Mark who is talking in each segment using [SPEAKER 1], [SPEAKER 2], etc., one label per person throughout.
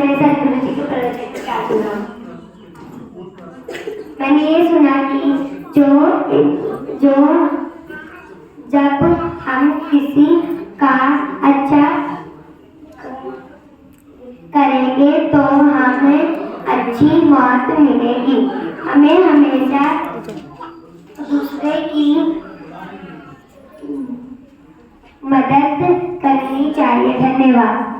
[SPEAKER 1] मैंने सतगुरु जी के प्रवचन में क्या सुना। मैंने ये सुना कि जो जब हम किसी का अच्छा करेंगे तो हमें अच्छी मौत मिलेगी। हमें हमेशा दूसरे की मदद करनी चाहिए। धन्यवाद।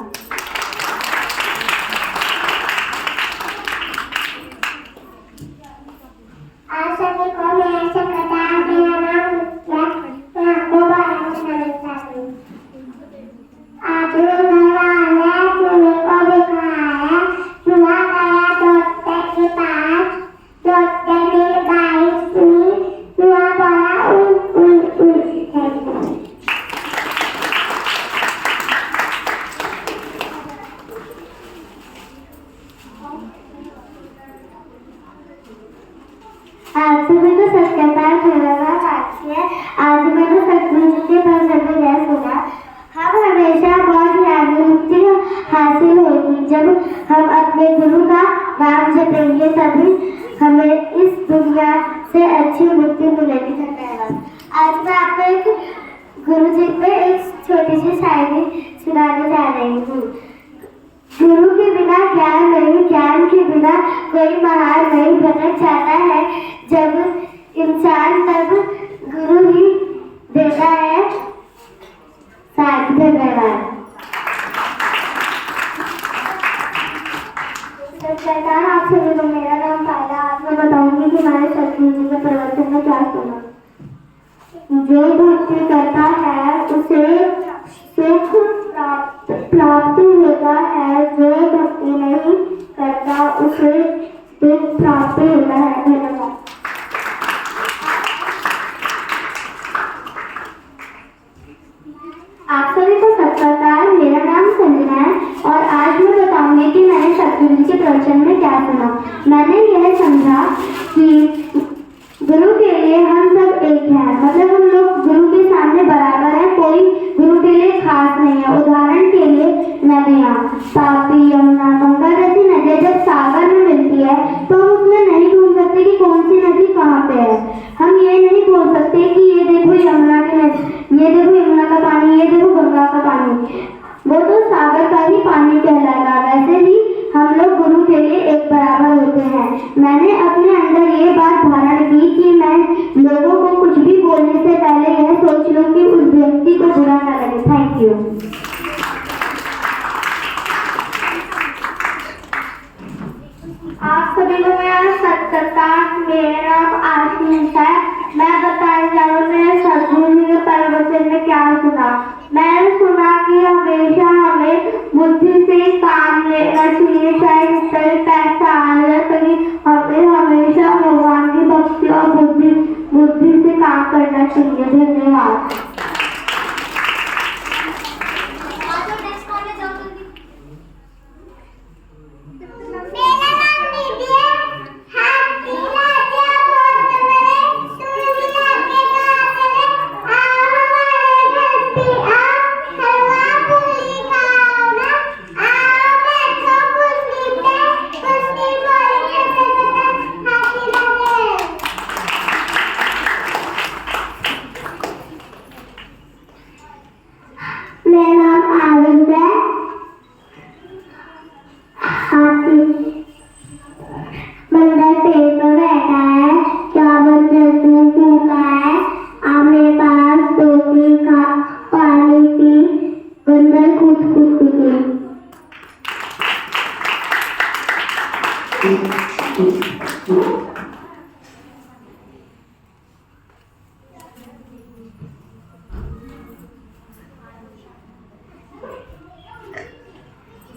[SPEAKER 1] आज सभी को मेरा सकता मेरा नाम मैं आपको बारे सुनाना चाहती हूँ। आज वाला चूहे को दिखाया, चूहा गया डॉक्टर के पास। डॉक्टर ने गाय सुनी, चूहा बोला उल उल उल। आज सुबह तो सच कहता है। आज मैंने सतगुरु जी के प्रवचन में यह सुना, हम हमेशा बहुत ज्ञानी मुक्ति हासिल होगी जब हम अपने गुरु का नाम जपेंगे, तभी हमें इस दुनिया से अच्छी मुक्ति मिलेगी। धन्यवाद। आज मैं आपको एक गुरु जी पे एक छोटी सी शायरी सुनाने जा रही हूँ। गुरु के बिना ज्ञान नहीं, ज्ञान के बिना कोई महान नहीं। भटक जाता है जब इंसान, तब गुरु ही देता है साथ। धन्यवाद। आप सभी को मेरा नाम पायला। आज मैं बताऊंगी कि मैंने सतगुरु जी के प्रवचन में क्या सुना। जो भक्ति करता है उसे सुख प्राप्त होता है, जो भक्ति नहीं करता उसे दुख प्राप्त होता है। धन्यवाद। आप सभी को सत्कार। मेरा नाम संजना है और आज मैं बताऊंगी कि मैंने सतगुरु जी के प्रवचन में क्या सुना। मैंने यह समझा कि गुरु के लिए हम सब एक हैं, मतलब हम लोग गुरु के सामने बराबर है, कोई गुरु के लिए खास नहीं है। उदाहरण के लिए नदियाँ, तापी, यमुना, गंगा जैसी नदियाँ जब सागर में मिलती है तो हम उसमें नहीं ढूंढ सकते कि कौन सी नदी कहाँ पे है। हम ये नहीं बोल सकते कि ये देखो यमुना की नदी, ये देखो यमुना का पानी, ये देखो गंगा का पानी। वो तो सागर का ही पानी कहलाएगा। वैसे ही हम लोग गुरु के लिए एक बराबर होते हैं। मैंने अपने अंदर ये बात धारण की कि मैं लोगों को कुछ भी बोलने से पहले यह सोच लूं कि उस व्यक्ति को बुरा न लगे। Thank you. आप सभी को मेरा सत्कार। मेरा नाम आशीष है। मैं बताने जा रहा हूँ मैंने सतगुरु जी के प्रवचन में क्या सुना। मैंने सुना कि हमेशा हमें बुद्धि से काम लेना चाहिए, चाहे जिस तरह पैसा आ जाए, हमें हमेशा भगवान की भक्ति और बुद्धि से काम करना चाहिए। धन्यवाद।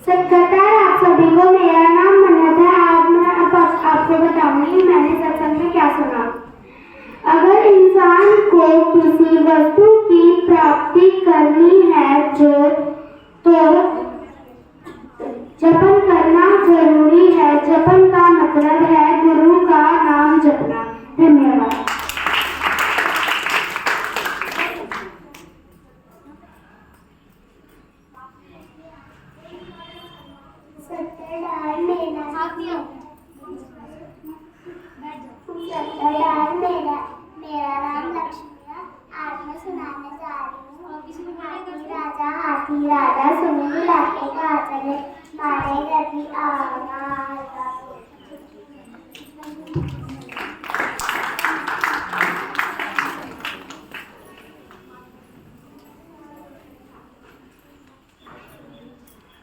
[SPEAKER 1] सत्कार। आप सभी को मेरा नाम मन्नत है। आज मैं आपको बताऊंगी मैंने सत्संग में क्या सुना। अगर इंसान को किसी वस्तु की प्राप्ति करनी है तो जपन करना जरूरी है। जपन का मतलब है गुरु का नाम जपना। धन्यवाद। सत्य मेरा नाम लक्ष्मी है। आज मैं सुनाने जा रही हूँ। हाथी राजा सुनील इलाके का चले मारे रखी आना।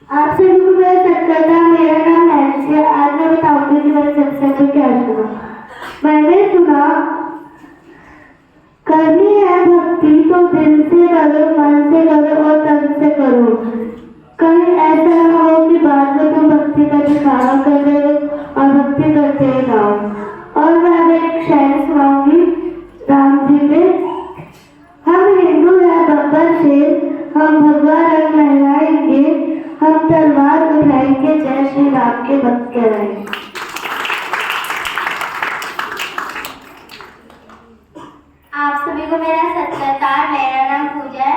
[SPEAKER 1] आप सभी को मेरा सत्कर्ता। मेरा नाम नैन्सी है। आज मैं बताऊंगी कि मैंने सत्संग में क्या सुना। मैंने सुना करनी है भक्ति तो दिल से करो, मन से करो और तन से करो। कहीं ऐसा ना हो कि बाद में तुम भक्ति का दिखावा कर रहे हो और भक्ति करते ही जाओ। और मैं एक शायरी सुनाऊंगी राम जी में। हम हिंदू है बब्बर शेर, हम भगवा रंग लहराएंगे, हम तलवार उठाएंगे, जय श्री राम के भक्त कहलाएंगे। आप सभी को मेरा सत्कार। मेरा नाम पूजा है।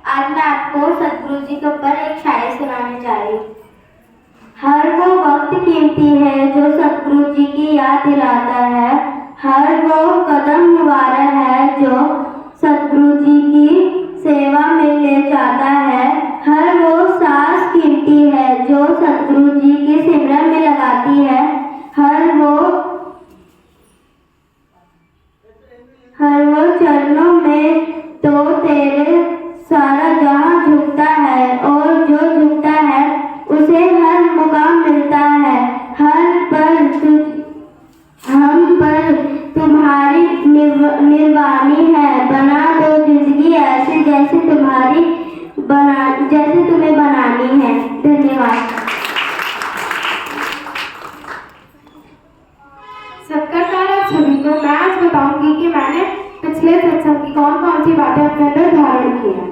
[SPEAKER 1] आज मैं आपको सतगुरु जी के ऊपर एक शायरी सुनाने जा रही हूँ। हर वो वक्त कीमती है जो सतगुरु जी की याद दिलाता है। हर वो कदम मुबारक है जो सतगुरु जी की सेवा में ले जाता है। हर वो सांस कीमती है जो सतगुरु जी की सिमरन में लगाती है। हर वो चरणों में तो तेरे सारा जहां झुकता है, और जो झुकता है उसे हर मुकाम मिलता है। हर पल हम पर तुम्हारी निर्वाणी है। बना दो जिंदगी ऐसी जैसे तुम्हें बनानी है। धन्यवाद।
[SPEAKER 2] सत्कार आप सभी को। मैं आज बताऊंगी कि मैंने पिछले सत्संग की कौन कौन सी बातें अपने अंदर धारण की है।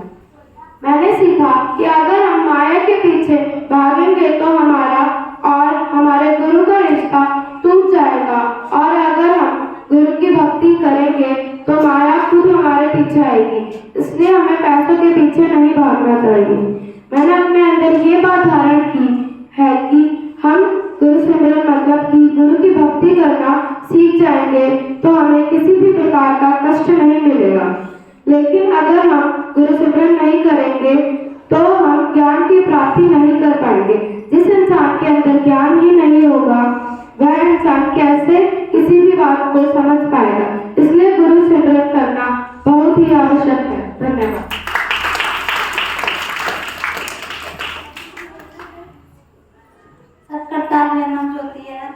[SPEAKER 2] मैंने सीखा कि अगर हम माया के पीछे भागेंगे तो हमारा और हमारे गुरु का रिश्ता टूट जाएगा, और अगर हम गुरु की भक्ति करेंगे तो माया खुद हमारे पीछे आएगी। इसलिए हमें पैसों के पीछे नहीं भागना चाहिए। मैंने अपने अंदर ये बात धारण की है कि हम गुरु सिमरन मतलब कि गुरु की भक्ति करना सीख जाएंगे तो हमें किसी भी प्रकार का कष्ट नहीं मिलेगा। लेकिन अगर हम गुरु सिमरन नहीं करेंगे तो हम ज्ञान की प्राप्ति नहीं कर पाएंगे। जिस इंसान के अंदर ज्ञान ही नहीं होगा वह इंसान कैसे किसी भी बात को समझ पाएगा। इसलिए गुरु सिमरन करना बहुत ही आवश्यक है। धन्यवाद।
[SPEAKER 3] मेरा नाम ज्योति है।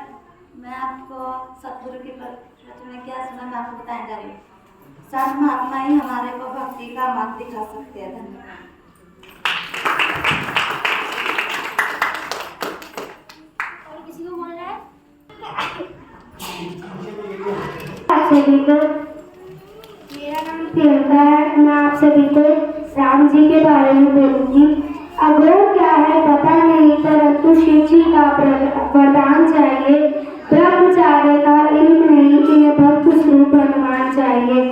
[SPEAKER 3] मैं आपको सतगुरु की प्रवचन में क्या सुना मैं आपको बताने जा रही हूँ। संत महात्मा ही हमारे को भक्ति का मार्ग दिखा सकते हैं। धन्यवाद।
[SPEAKER 1] और किसी को बोलना है? आप सभी को मेरा नाम प्रियंका है। मैं आप सभी को राम जी के बारे में बोलूंगी। अग्रह क्या है पता नहीं, परंतु शिव जी का वरदान चाहिए। ब्रह्मचार्य का इल्म नहीं, इन्हें भक्त स्वरूप हनुमान चाहिए।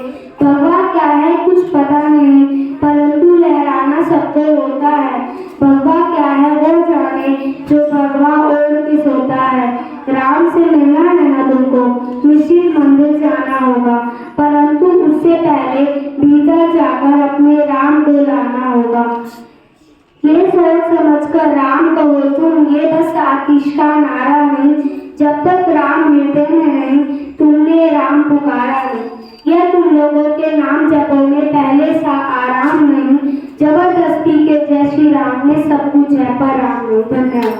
[SPEAKER 1] भगवा क्या है कुछ पता नहीं, परंतु लहराना सबको होता है। भगवा क्या है वो जाने जो भगवा ओढ़ के सोता है। राम से मिलना है ना तुमको, निश्चित मंदिर जाना होगा, परंतु उससे पहले भीतर जाकर अपने राम को लाना होगा। ये सोच समझकर राम कहो तुम, ये बस आतिश का नारा नहीं। जब तक राम हृदय में नहीं तुमने राम पुकारा नहीं। यह तुम लोगों के नाम जपो में पहले सा आराम नहीं। जबरदस्ती के जय श्री राम ने सब कुछ है पर राम नहीं। धन्यवाद।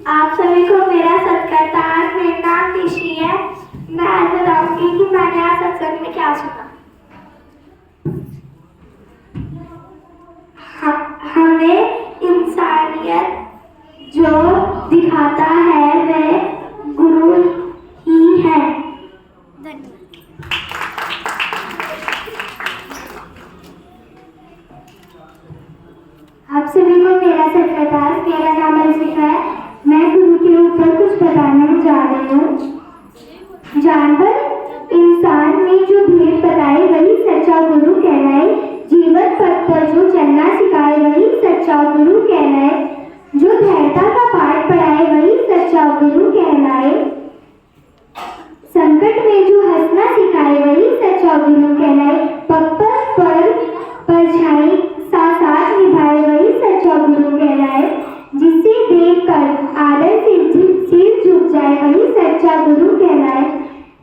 [SPEAKER 1] आप सभी को मेरा सत्कार। मेरा नाम निशी है। मैं आज बताऊंगी कि मैंने आज सत्संग में क्या सुना। हमें इंसानियत जो दिखाता है वह गुरु ही है। आप सभी को मेरा सत्कार। मेरा नाम अंशिका है। मैं गुरु के ऊपर कुछ बताने जा रही हूँ। जानवर इंसान ने जो भेद बताए वही सच्चा गुरु कहलाए। जीवन पथ पर जो चलना सिखाए वही सच्चा गुरु कहलाए। जो धैर्यता का पाठ पढ़ाए वही सच्चा गुरु कहलाए। संकट में जो हंसना सिखाए वही सच्चा गुरु कहलाए। पप्पर पर परछाई साथ निभाए वही सच्चा गुरु कहलाए। जिसे देखकर आदर से सिर झुक जाए वही सच्चा गुरु कहलाए।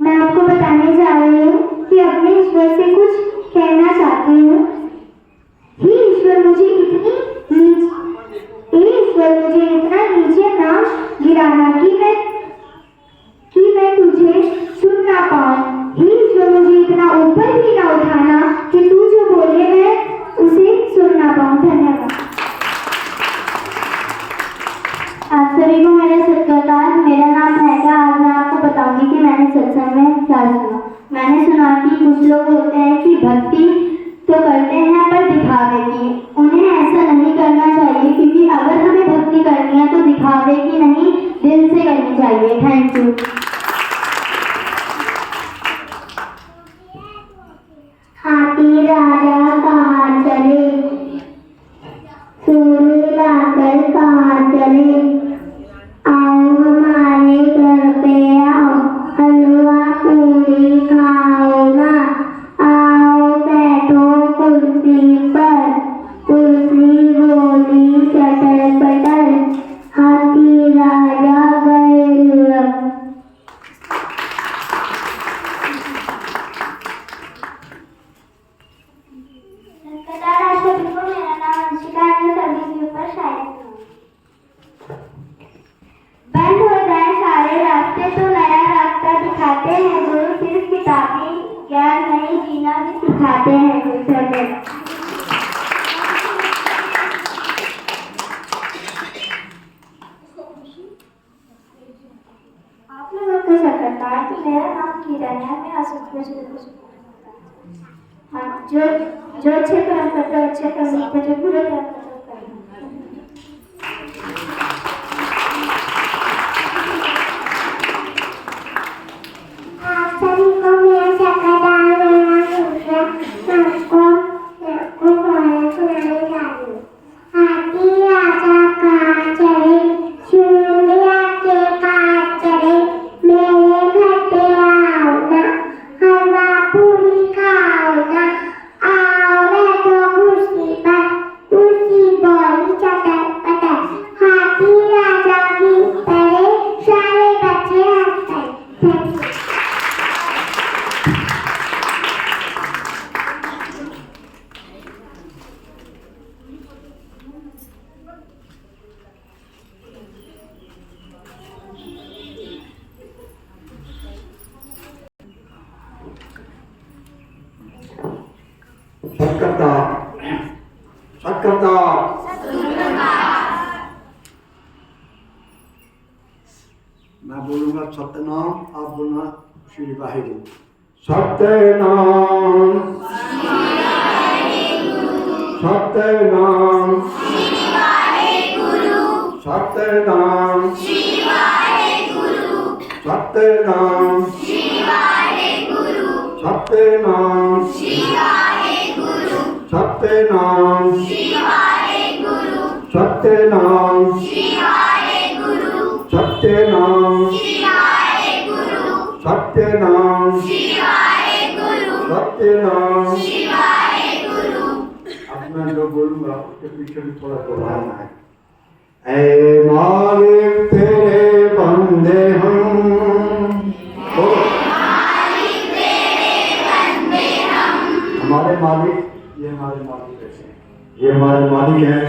[SPEAKER 1] मैं आपको बताने जा रही हूँ कि अपने ईश्वर से कुछ कहना चाहती हूँ। हे ईश्वर मुझे इतना नीचे ना गिराना कि मैं तुझे सुन ना पाऊँ। हे ईश्वर मुझे इतना ऊपर भी ना उठाना कि तू जो बोले मैं उसे सुन ना पाऊँ। धन्यवाद। आप सभी को मेरा सत्कार। मेरा नाम है। आज मैं आपको बताऊंगी कि मैंने सत्संग में क्या सुना। मैंने सुना कि कुछ लोग होते हैं कि भक्ति तो करते हैं पर दिखावे की। उन्हें ऐसा नहीं करना चाहिए, क्योंकि अगर हमें भक्ति करनी है तो दिखावे की नहीं, दिल से करनी चाहिए। Thank you. हाथी राजा कहाँ चले, सूर्य लाकर कहाँ चले। आओ हमारे घर पे आओ, हलवा पूरी खाओ ना। आओ बैठो कुर्सी पर, कुर्सी बोली चटर पटर। हाथी राजा गए लुढ़क। मेरा नाम अंशिका है। सभी के ऊपर शायद बंद हो जाए सारे रास्ते तो नया रास्ता दिखाते हैं गुरु। सिर्फ किताबी ज्ञान नहीं, जीना भी सिखाते हैं गुरु। आप लोगों को सकता कि मेरा नाम किरण है। मैं हाँ, जो अच्छे कर्म करते हैं अच्छे कर्म करते, जो बुरे कर्म करते हैं। आप सभी को मेरा सकदार सुनाने जा रही हूँ। हाथी राजा कहाँ चले, सूर्य के पास चले। मेरे घर पे आओ ना, हलवा पूरी खाओ ना। आओ बैठो कुर्सी पर, कुर्सी बोली चटर पटर। हाथी राजा की तरह सारे बच्चे हंसते। Thank you.
[SPEAKER 4] सत्कर्ता मैं बोलूंगा सत्यनाम, आप बोलना श्री वाहिगुरु। सत्यनाम सत्यनाम सत्यनाम सत्यनाम सत्यनाम सत्यनाम सत्यनाम सत्यनाम सत्यनाम सत्यनाम। अब मैं जो बोलूंगा उसके पीछे भी थोड़ा दोहराना है। ऐ मालिक तेरे बंदे हम, हमारे मालिक, ये हमारे मालिक ऐसे हैं, ये हमारे मालिक हैं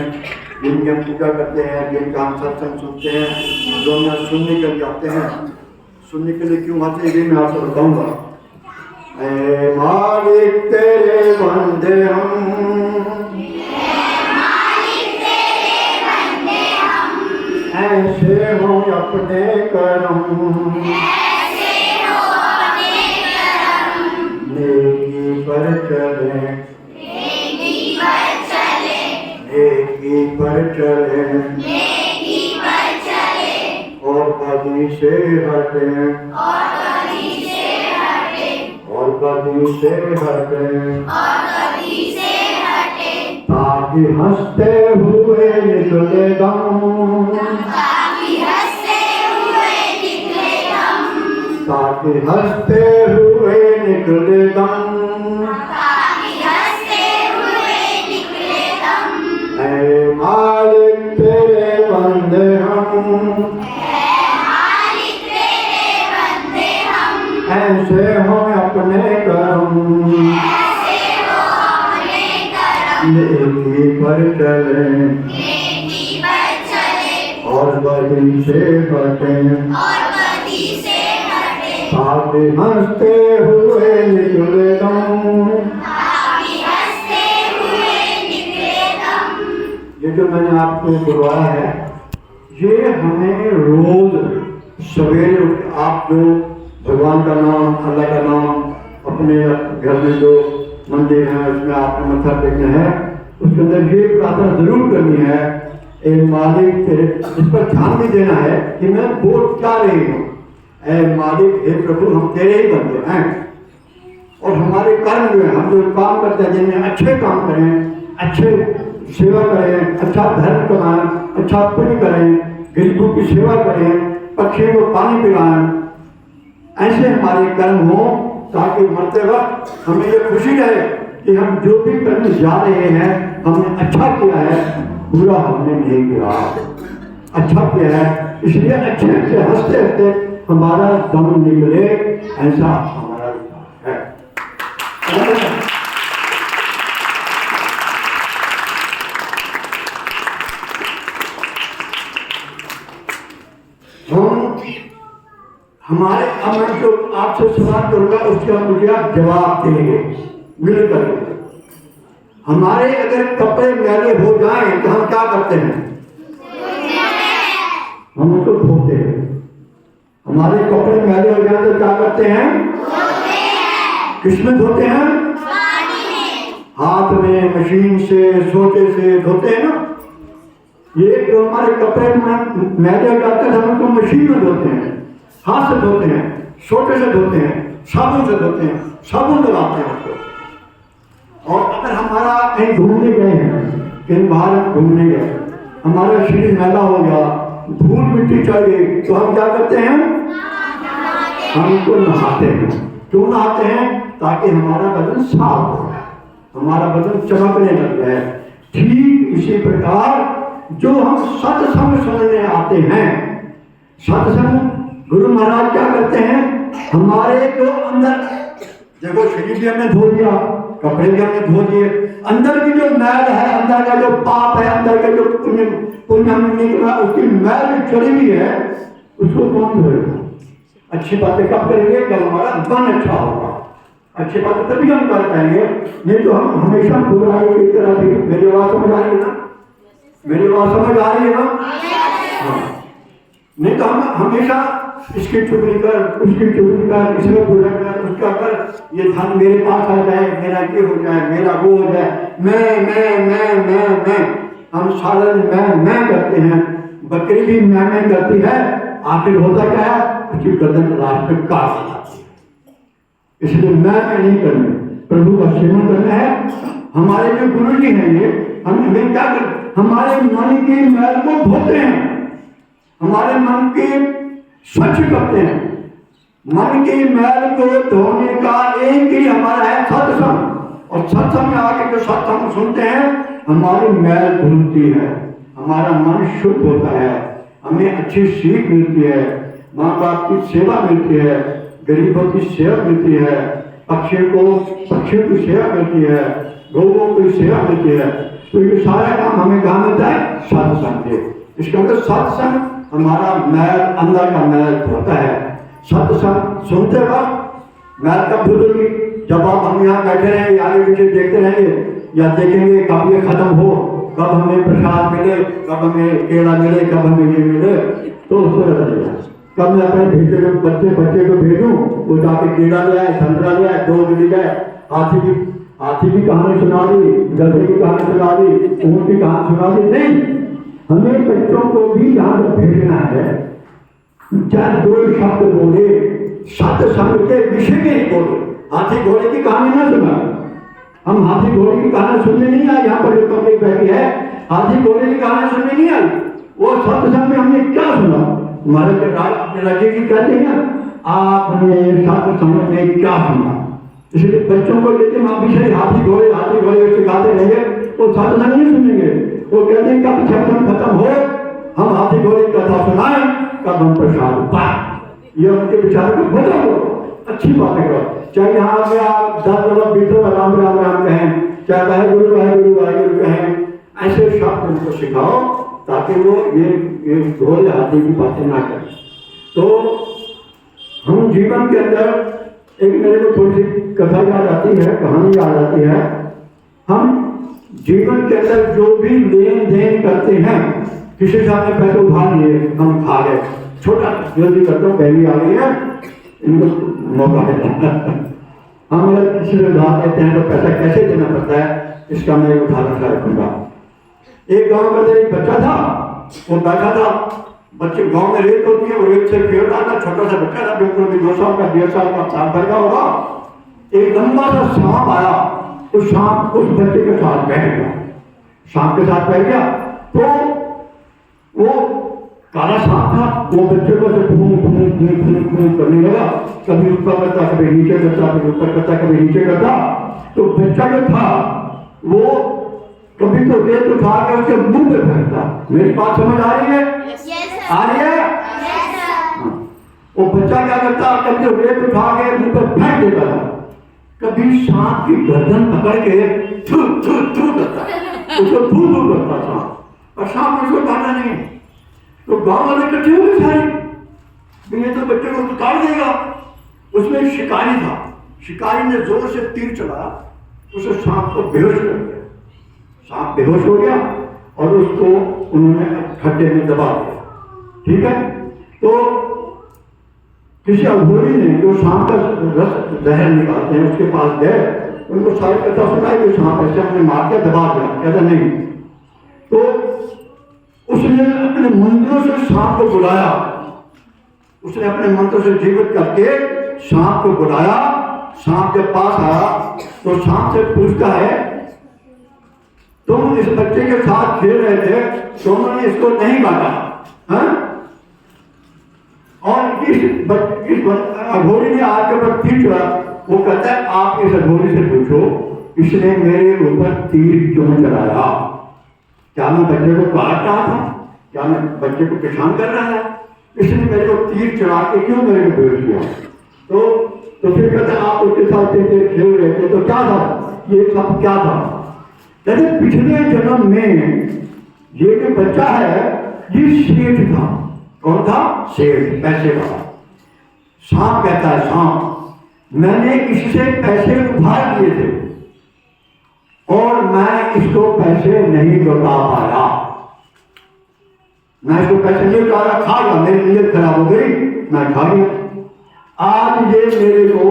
[SPEAKER 4] जिनकी हम पूजा करते हैं, जिनका हम सत्संग सुनते हैं, जो हम सुनने के लिए आते हैं। सुनने के लिए क्यों आते हैं ये मैं आपको बताऊंगा। ऐ मालिक तेरे बंदे हम, ऐसे हो अपने करम, नेकी पर चले, नेकी पर चले, और बदी से हटे, और बदी से हटे, ताकि हंसते हुए निकले दम,
[SPEAKER 5] ताकि हंसते हुए निकले दम,
[SPEAKER 4] ताकि हंसते हुए निकले दम,
[SPEAKER 5] ताकि हंसते हुए निकले दम।
[SPEAKER 4] ऐ मालिक तेरे बंदे हम,
[SPEAKER 5] ऐ मालिक तेरे बंदे हम,
[SPEAKER 4] ऐसे हो अपने करम,
[SPEAKER 5] ऐसे हो अपने करम,
[SPEAKER 4] नेकी पर चले
[SPEAKER 5] नेकी पर चले
[SPEAKER 4] और बदी से बचें,
[SPEAKER 5] और बदी से हटे,
[SPEAKER 4] ताकि हंसते हुए निकले दम।
[SPEAKER 5] ताकि हंसते हुए निकले दम।
[SPEAKER 4] ये जो मैंने आपको बुलवाया है, ये हमें रोज सवेरे उठ के आप जो भगवान का नाम, अल्लाह का नाम अपने घर में जो मंदिर है उसमें आपने मत्था टेकना है, उसके अंदर ये प्रार्थना जरूर करनी है, ए मालिक तेरे, इस पर ध्यान भी देना है कि मैं बोल क्या रही हूँ। ए मालिक, हे प्रभु, हम तेरे ही बंदे हैं और हमारे कर्म जो है, हम जो काम करते हैं जिनमें अच्छे काम करें, अच्छे सेवा करें, अच्छा धर्म कमाएं, अच्छा पुण्य करें, गरीबों की सेवा करें, पक्षियों को पानी पिलाएं, ऐसे हमारे कर्म हो ताकि मरते वक्त हमें ये खुशी रहे कि हम जो भी करने जा रहे हैं हमने अच्छा किया है, बुरा हमने नहीं किया, अच्छा किया है, इसलिए अच्छे अच्छे हंसते हंसते हमारा दम निकले, ऐसा हमारा विचार है। हमारे अब मैं जो आपसे सवाल करूंगा उसका मुझे आप जवाब देंगे मिलकर। हमारे अगर कपड़े मैले हो जाएं तो हम क्या करते हैं? हम उसको धोते हैं। हमारे कपड़े मैले हो जाए तो क्या करते हैं? किसमें धोते हैं? हाथ में, मशीन से, सोटे से धोते हैं ना। ये जो हमारे कपड़े में मैले हो जाते हैं हम उनको मशीन में धोते हैं, हाथ से धोते हैं, सोटे से धोते हैं, साबुन से धोते हैं, साबुन लगाते हैं उसको। और अगर हमारा कहीं घूमने गए हैं, कहीं बाहर घूमने गए, हमारा शरीर मैला हो गया, धूल मिट्टी चढ़ गई, तो हम क्या करते हैं? हम उनको नहाते हैं। क्यों नहाते हैं? ताकि हमारा बदन साफ हो जाए, हमारा बदन चमकने लग जाए। ठीक इसी प्रकार जो हम सत्संग सुनने आते हैं, सत्संग गुरु महाराज क्या करते हैं? हमारे जो अंदर देखो, शरीर भी हमने धो दिया, कपड़े भी हमने धो दिए, अंदर की जो मैल है, अंदर का जो पाप है, अंदर का जो पुण्य हमने निकला, उसकी मैल चढ़ी हुई है, उसको कौन धोएगा? अच्छी बातें कब करेंगे? जब हमारा मन अच्छा होगा। अच्छी बातें तभी हम कर पाएंगे, नहीं तो हम हमेशा बुराई की तरह। मेरी आवाज समझ आ रही है ना? मेरी आवाज समझ आ रही है ना? हाँ। नहीं तो हम हमेशा इसकी चुगली कर, उसकी चुगली कर, इसमें बुरा कर, उसका कर, ये धन मेरे पास आ जाए, मेरा ये हो जाए, मेरा वो हो जाए, मैं। हम सारा दिन मैं करते हैं। बकरी भी मैं करती है, आखिर होता क्या है? उसकी गर्दन लास्ट में काट जाती है। इसलिए मैं नहीं करनी, प्रभु का सेवन करना है। हमारे जो गुरु जी हैं, ये हमें क्या कर, हमारे मन की मैल को धोते हैं, हमारे मन के स्वच्छ करते हैं। मन की मैल को धोने का एक ही हमारा है सत्संग। और सत्संग में आके जो सत्संग सुनते हैं, हमारी मैल धुलती है, हमारा मन शुद्ध होता है, हमें अच्छी सीख मिलती है, माँ बाप की सेवा मिलती है, गरीबों की सेवा मिलती है, पक्षियों की सेवा मिलती है, गौओं की सेवा मिलती है। तो ये सारा काम हमें कहाँ मिलता है? सत्संग से। इसका मतलब सत्संग हमारा मैल, अंदर का मैल धोता है। सत्संग सुनते वक्त मैल कब धुलेगी? जब आप हम यहाँ बैठे रहेंगे, आगे पीछे देखते रहेंगे या देखेंगे कब ये खत्म हो, कब हमें प्रसाद मिले, कब हमें केला मिले, कब हमें ये मिले, तो उसको लगेगा। कब मैं अपने भेजे बच्चे को भेजूं, वो जाके केला ले आए, संतरा ले आए, दूध ले जाए, हाथी की कहानी सुना दी, गधे की कहानी सुना दी, ऊँट की कहानी सुना दी। नहीं, हमें बच्चों को भी यहाँ पर भेजना है। चाहे दो शब्द बोले, सत्संग के विषय में ही बोले। हाथी घोड़े की कहानी ना सुना, हम हाथी घोड़े की कहानी सुनने नहीं आए यहाँ पर जो पब्लिक बैठी हाथी घोड़े की कहानी सुनने नहीं आई। वो सत्संग में हमने क्या सुना? हमारे अपने राज्य जी कहते हैं आपने सत्संग में क्या सुना? इसलिए बच्चों को लेते वहां पीछे हाथी घोड़े सिखाते रहेंगे, वो सत्संग नहीं सुनेंगे। वो कहते हैं कब सत्संग खत्म हो हम हाथी घोड़े की कथा सुनाएं, कब हम प्रसाद पाए। ये उनके विचार को बदलो, अच्छी बातें करो। चाहे यहाँ में आप 10 लोग बीतो राम राम राम कहें, चाहे वाहेगुरु वाहेगुरु वाहेगुरु कहें, ऐसे शब्द उनको सिखाओ ताकि वो ये घोड़े हाथी की बातें ना करें। तो हम जीवन के अंदर एक मेरे को थोड़ी सी कथा याद आती है, कहानी याद आती है। हम जीवन के अंदर जो भी लेन देन करते हैं, किसी से आपने पैसे उधार लिए, हम खा गए, छोटा जल्दी करता हूँ पहली आ गई है, इनको मौका देता हम अगर किसी से उधार देते हैं तो पैसा कैसे देना पड़ता है, इसका मैं एक उदाहरण रखूंगा। एक गांव में एक बच्चा था, वो बैठा था, बच्चे गांव में रेत होती है, वो रेत से खेल रहा था, छोटा सा बच्चा था, बिल्कुल भी 2 साल का 1.5 साल का साल भर का होगा। एक लंबा सा सांप आया, उस सांप उस बच्चे के साथ बैठ गया, सांप के साथ बैठ गया। तो वो काला सांप था, वो बच्चे को से घूम घूम घूम घूम घूम करने लगा, कभी ऊपर करता, कभी नीचे करता, कभी ऊपर करता, कभी नीचे करता। तो बच्चा जो था वो कभी तो रेत उठा के उसके मुंह पे फेंकता। मेरी बात समझ आ रही है? आ रही है? वो बच्चा क्या करता, कभी तो रेत उठा के मुंह पे फेंक देता था, कभी सांप की गर्दन पकड़ के थू थू थू करता, उसको थू थू करता सांप, और सांप उसको काटा नहीं। तो गांव वाले इकट्ठे हो गए सारे, ये तो बच्चे को काट देगा। उसमें एक शिकारी था, शिकारी ने जोर से तीर चलाया, उसे सांप को बेहोश कर दिया। सांप बेहोश हो गया और उसको उन्होंने खड्डे में दबा दिया। ठीक है, तो किसी अघोरी ने जो सांप का रस जहर निकालते हैं उसके पास गए, उनको सारी कथा सुनाई कि सांप ऐसे हमने मार के दबा दिया। कहता नहीं, तो उसने अपने मंत्रों से सांप को बुलाया, उसने अपने मंत्र से जीवित करके सांप को बुलाया। सांप के पास आया तो सांप से पूछता है, तुम इस बच्चे के साथ खेल रहे थे, तुमने इसको नहीं काटा, हाँ? और इस अघोरी ने आपके ऊपर तीर चला। वो कहता है आप इस अघोरी से पूछो इसने मेरे ऊपर तीर क्यों चलाया? क्या मैं बच्चे को काट रहा था? क्या मैं बच्चे को परेशान कर रहा था? इसने मेरे को तीर चढ़ा के क्यों मेरे को भेज दिया? तो फिर कहते आप उसके साथ खेल रहे थे तो क्या था, ये सब क्या था? कहते पिछले जन्म में ये जो बच्चा है ये सेठ था। कौन था? सेठ, पैसे वाला। सांप कहता है, सांप मैंने इससे पैसे उधार लिए थे और मैं इसको पैसे नहीं लौटा पाया, मैं इसको पैसे नहीं लौटा, खा गया, मेरी नीयत खराब हो गई, मैं खा गया। आज ये मेरे को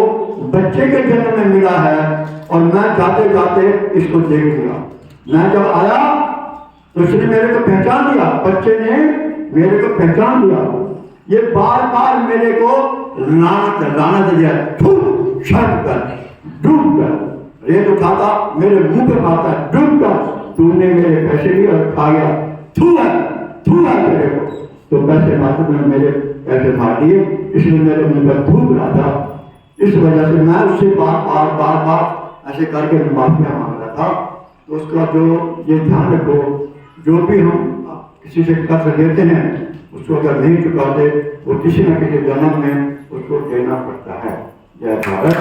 [SPEAKER 4] बच्चे के जन्म में मिला है और मैं जाते जाते इसको देख लिया। मैं जब आया तो उसने मेरे को पहचान लिया, बच्चे ने मेरे को पहचान लिया। ये बार बार मेरे को लानत दिया, शर्म कर, डूब कर, रेत उठाता, मेरे मुंह पे मारता, डूब कर, तूने मेरे पैसे लिए और खा गया, थू है तेरे को। तो पैसे मारते तुमने मेरे पैसे मार दिए, इसलिए मेरे मुंह पर थूक रहा था। इस वजह से मैं उससे बार ऐसे करके माफिया मांग रहा था। तो उसका जो ये ध्यान रखो, जो भी हम किसी से कर्ज लेते हैं उसको अगर नहीं चुकाते वो किसी न किसी जन्म में उसको देना पड़ता है। जय भारत।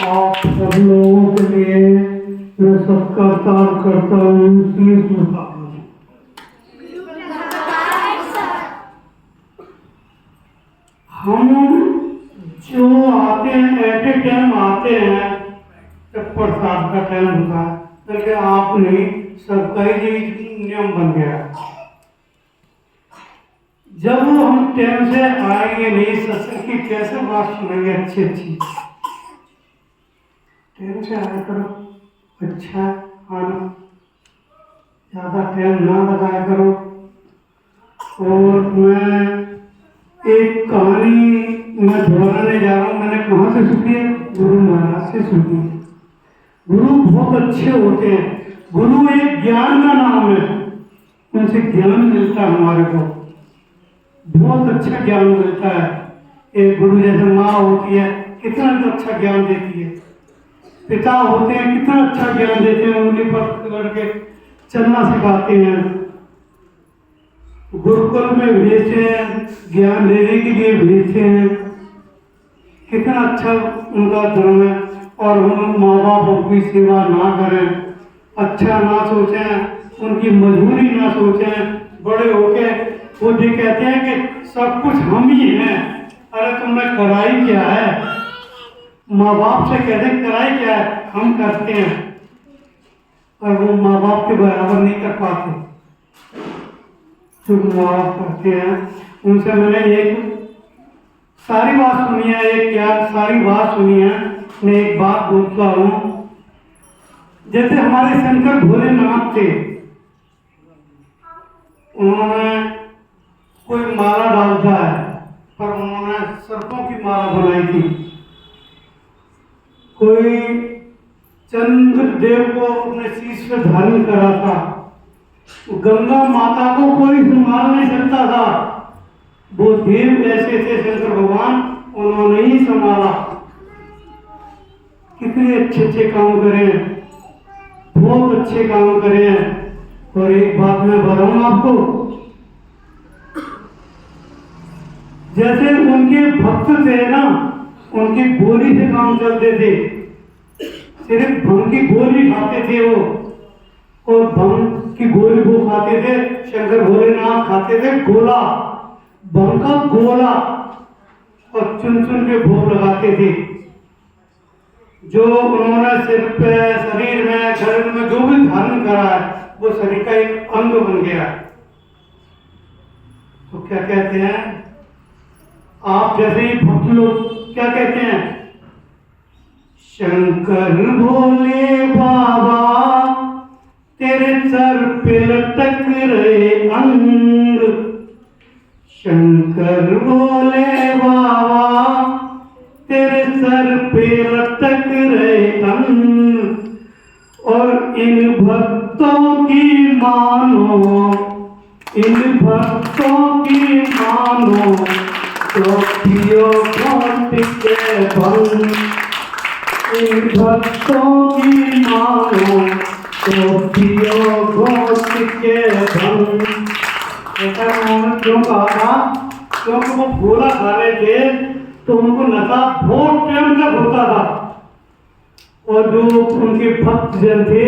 [SPEAKER 6] आप सब लोगों के लिए मैं सत्कार करता हूँ। हम जो आते हैं एट ए टाइम आते हैं जब प्रसाद का टाइम होता है, तो आप नहीं, सबका ही नियम बन गया। जब हम टाइम से आएंगे नहीं, सत्संग की कैसे बात सुनेंगे अच्छी टाइम से आया करो, अच्छा आना, ज़्यादा टाइम ना लगाया करो। और मैं एक कहानी मैं दोहराने जा रहा हूँ, मैंने कहाँ से सुनी है? गुरु महाराज से सुनी है। गुरु बहुत अच्छे होते हैं। गुरु एक ज्ञान का नाम है, उनसे ज्ञान मिलता है हमारे को, बहुत अच्छा ज्ञान मिलता है। एक गुरु जैसे माँ होती है, कितना अच्छा ज्ञान देती है। पिता होते हैं, कितना अच्छा ज्ञान देते हैं, उंगली पर पकड़ के चलना सिखाते हैं। गुरुकुल में भेजते हैं, ज्ञान देने के लिए भेजते हैं। कितना अच्छा उनका धर्म है। और हम माँ बाप की सेवा ना करें, अच्छा ना सोचें, उनकी मजबूरी ना सोचें। बड़े होके वो ये कहते हैं कि सब कुछ हम ही हैं। अरे तुमने कराई क्या है? माँ बाप से कहते हैं कराई क्या है, हम करते हैं, और वो माँ बाप के बराबर नहीं कर पाते जो माँ बाप करते हैं। उनसे मैंने एक सारी बात सुनी है, एक क्या सारी बात सुनी है। मैं एक बात बोलता हूँ, जैसे हमारे शंकर भोलेनाथ थे, उन्होंने कोई माला डालता है, पर उन्होंने सर्पों की माला बनाई थी। कोई चंद्रदेव को अपने शीश पे धारण करा था। गंगा माता को कोई संभाल नहीं सकता था, वो देव ऐसे थे शंकर भगवान, उन्होंने ही संभाला। कितने अच्छे अच्छे काम करे, बहुत अच्छे काम करे। और एक बात मैं बताऊं आपको, जैसे उनके भक्त थे ना, उनकी गोली से काम चलते थे। सिर्फ भंग की गोली खाते थे वो, और भंग की गोली वो खाते थे। शंकर भोलेनाथ खाते थे गोला, भंग का गोला, और चुन चुन के भोग लगाते थे। जो उन्होंने सिर पे, शरीर में, शरीर में जो भी धारण करा है, वो शरीर का एक अंग बन गया। तो क्या कहते हैं आप जैसे ही भक्त लोग क्या कहते हैं? शंकर भोले बाबा तेरे सर पे लटक रहे अंग, शंकर भोले बाबा तेरे सर पे लटक रहे अंग। और इन भक्तों की मानो, इन भक्तों की मानो, तो पियो भक्त के भंग। इन भक्तों की मानो, तो पियो भक्त के भंग। ऐसा उन्होंने क्यों कहा था? क्योंकि वो गोला खा रहे थे, तो उनको नशा बहुत टाइम तक होता था। और जो उनके भक्त जन थे,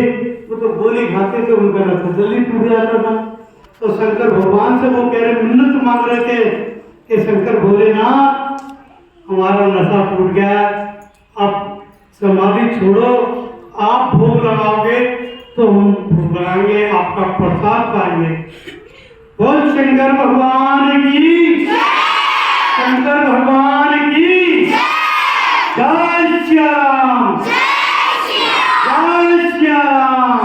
[SPEAKER 6] वो तो गोली खाते थे, उनका नशा जल्दी टूट जाता था। तो शंकर भगवान से वो कह रहे, मिन्नत मांग रहे थे कि शंकर भोलेनाथ हमारा नशा टूट गया, अब समाधि छोड़ो, आप भोग लगाओगे तो हम भोग लगाएंगे, आपका प्रसाद पाएंगे। बोल शंकर भगवान की, शंकर भगवान की जय श्री राम, जय श्री राम।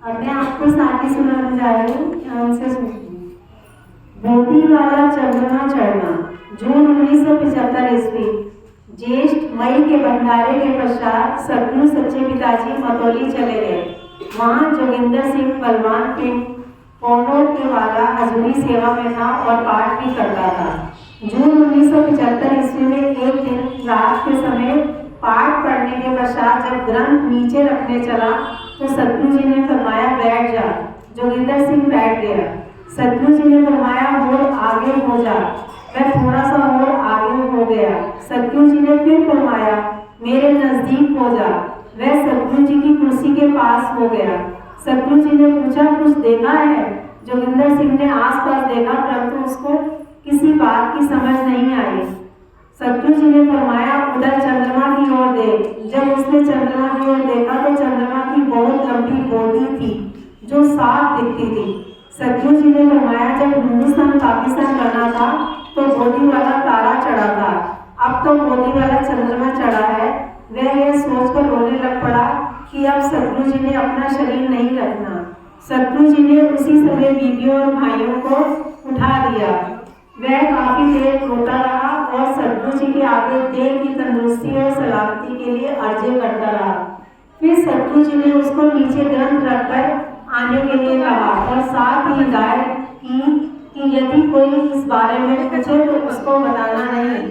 [SPEAKER 2] अब मैं आपको साथी सुनाने जा रही हूँ, ध्यान से सुनिए। मोती वाला चंद्रमा चढ़ना। जून 1975 ईस्वी, ज्येष्ठ मई के भंडारे के पश्चात सतगुरु सच्चे पिताजी मतौली चले गए। वहाँ जोगिंदर सिंह पहलवान के पौनों के वाला हजूरी सेवा में था और पाठ भी करता था। जून 1975 ईस्वी में एक दिन रात के समय पाठ पढ़ने के पश्चात जब ग्रंथ नीचे रखने चला तो सतगुरु जी ने फरमाया बैठ जा। जोगिंदर सिंह बैठ गया। सतगुरु जी ने फरमाया और आगे हो जा। मैं थोड़ा सा और आगे हो गया। सतगुरु जी ने फिर फरमाया मेरे नजदीक हो जा। वह सतगुरु जी की कुर्सी के पास हो गया। सतगुरु जी ने पूछा कुछ देखा है? जोगिंदर सिंह ने आसपास देखा परंतु उसको किसी बात की समझ नहीं आई। सतगुरु जी ने फरमाया उधर चंद्रमा की ओर देख। जब उसने चंद्रमा की ओर देखा तो चंद्रमा की बहुत लंबी गोदी थी जो साफ दिखती थी। सतगुरु जी ने फरमाया जब हिंदुस्तान पाकिस्तान बना था तो गोदी वाला तारा चढ़ा था। अब तो मोदी वाला चंद्रमा चढ़ा है। वह यह सोचकर रोने लग पड़ा कि अब सतगुरु जी ने अपना शरीर नहीं रखना। सतगुरु जी ने उसी समय बीवियों और भाइयों को उठा दिया। वह काफी देर रोता रहा और सतगुरु जी के आगे देह की तंदुरुस्ती और सलामती के लिए अर्जी करता रहा। फिर सतगुरु जी ने उसको नीचे ग्रंथ रखकर आने के लिए कहा और साथ ही हिदायत की कि यदि कोई इस बारे में पूछे तो उसको बताना नहीं।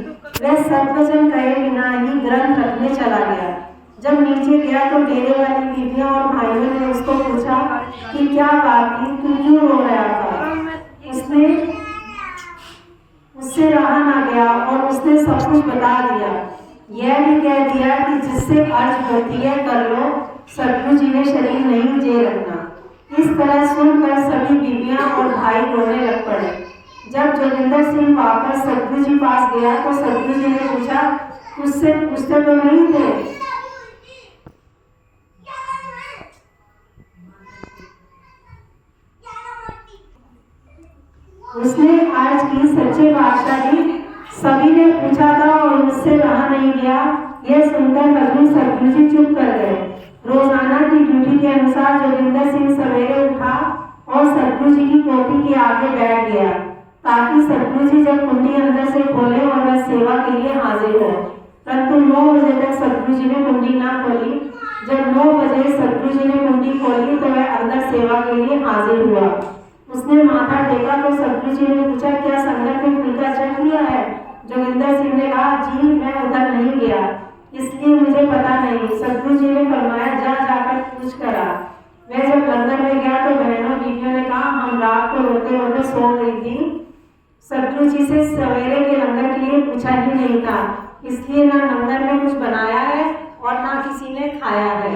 [SPEAKER 2] वह सत्वचन कहे बिना ही ग्रंथ रखने चला गया। जब नीचे गया तो डेरे वाली बीवियां और भाइयों ने उसको पूछा कि क्या बात थी, तू क्यों रो रहा था। उससे रहा ना गया और उसने सब कुछ बता दिया। यह भी कह दिया कि जिससे अर्ज होती है कर लो, सतगुरु जी ने शरीर नहीं जे रखना। इस तरह सुनकर सभी बीवियां और भाई रोने लग पड़े। जब जोगिंदर सिंह वापस सतगुरु जी पास गया तो सतगुरु जी ने पूछा, उससे पूछते तो नहीं थे। उसने अर्ज की, सच्चे बादशाह जी, सभी ने पूछा था और मुझसे रहा नहीं गया। यह सुनकर हजूर सतगुरु जी चुप कर गए। रोजाना की ड्यूटी के अनुसार जोगिंदर सिंह सवेरे उठा और सतगुरु जी की कोठी के आगे बैठ गया ताकि सतगुरु जी जब कुंडी अंदर से खोले और वह सेवा के लिए हाजिर हो। परंतु 9 बजे तक सतगुरु जी ने कुंडी ना खोली। जब 9 बजे सतगुरु जी ने कुंडी खोली तो वह अंदर सेवा के लिए हाजिर हुआ। उसने माथा टेका तो सतगुरु जी ने पूछा, क्या संगत ने फुलका चख लिया है। जोगिंदर सिंह ने कहा, जी मैं उधर नहीं गया, इसलिए मुझे पता नहीं। सतगुरु जी ने फरमाया, जा जाकर पूछ कर आ। वह जब लंदन में गया तो बहनों बीवियों ने कहा, हम रात को रोते रोते सो गई थी। सतगुरु जी से सवेरे के लंगर के लिए पूछा ही नहीं था, इसलिए ना लंगर में कुछ बनाया है और ना किसी ने खाया है।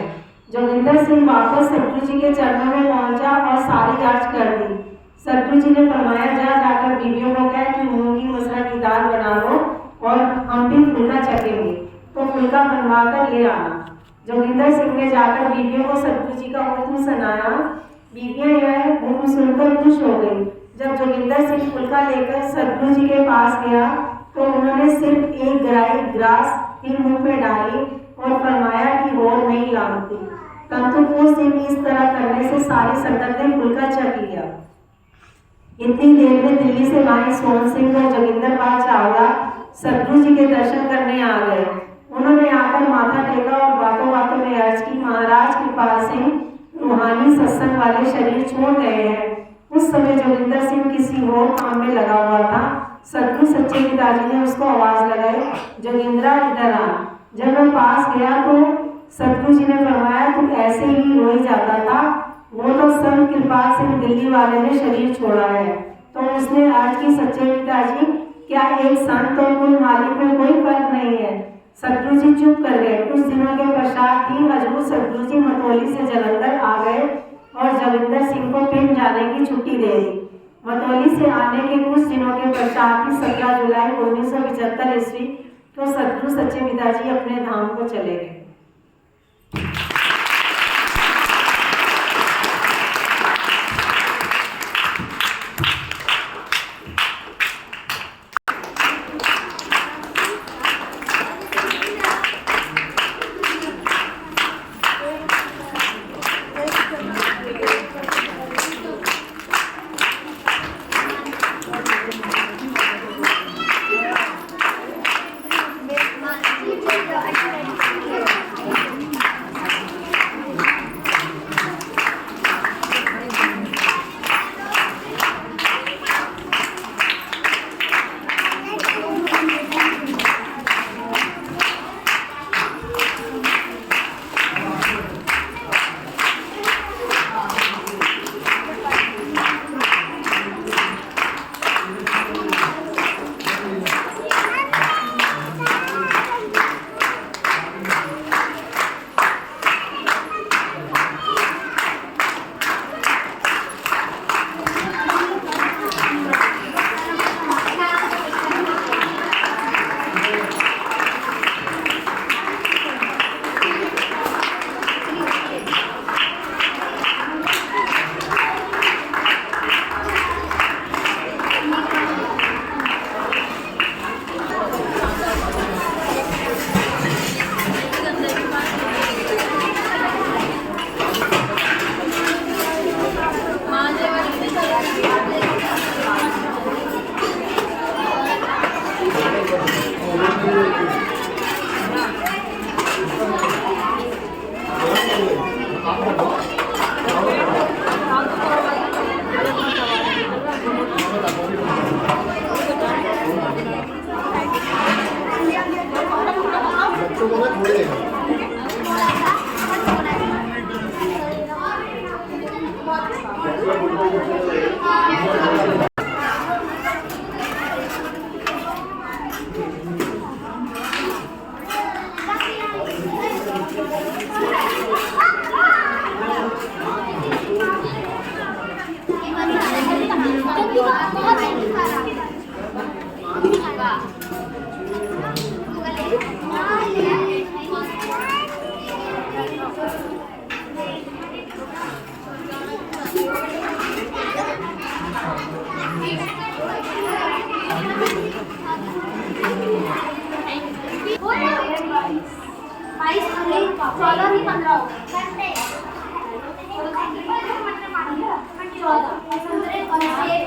[SPEAKER 2] जोगिंदर सिंह वापस सतगुरु जी के चरणों में पहुंचा और सारी अर्ज कर दी। सतगुरु जी ने फरमाया, जा जाकर बीवियों को कह कि मूंग की मसरा की दाल बना लो और हम भी फुलका चखेंगे, तो फुलका बनवा कर ले आना। जोगिंदर सिंह ने जाकर बीवियों को सतगुरु जी का हुक्म सुनाया। बीवियां यह हुक्म सुनकर खुश हो गई। जब जोगिंदर सिंह फुलका लेकर सतगुरु जी के पास गया तो उन्होंने सिर्फ एक ग्राही ग्रास ही मुंह में डाली और फरमाया कि और नहीं लाऊंगी। परंतु उस दिन इस तरह करने से सारी संगत ने फुलका चख लिया। इतनी देर में दिल्ली से भाई सोहन सिंह और जोगिंदर पाल चावला सतगुरु जी के दर्शन करने आ गए। उन्होंने आकर माथा टेका और बातों बातों में अर्ज की, महाराज कृपाल सिंह रूहानी सत्संग वाले शरीर छोड़ गए हैं। उस समय जोगिंदर सिंह किसी और काम में लगा हुआ था। सतगुरु सच्चे पिताजी ने उसको आवाज लगाई, जोगिंद्रा इधर आ। जब मैं पास गया तो सतगुरु जी ने फरमाया, तू ऐसे ही रो ही जाता था, वो तो संत कृपाल सिंह दिल्ली वाले ने शरीर छोड़ा है। तो उसने अर्ज की, सच्चे पिताजी क्या एक संत और कुल मालिक में कोई फर्क नहीं है। सतगुरु जी चुप कर गए। कुछ दिनों के पश्चात ही हजूर सतगुरु जी मतौली से जलंधर आ गए और जोगिंदर सिंह को फिर जाने की छुट्टी दे दी। मतौली से आने के कुछ दिनों के पश्चात ही 17 जुलाई 1975 ईस्वी तो सतगुरु सच्चे पिताजी अपने धाम को चले गए।
[SPEAKER 1] Thank you.
[SPEAKER 5] 22 नहीं 14 नहीं 15 हो गए 14 संतरे और सेब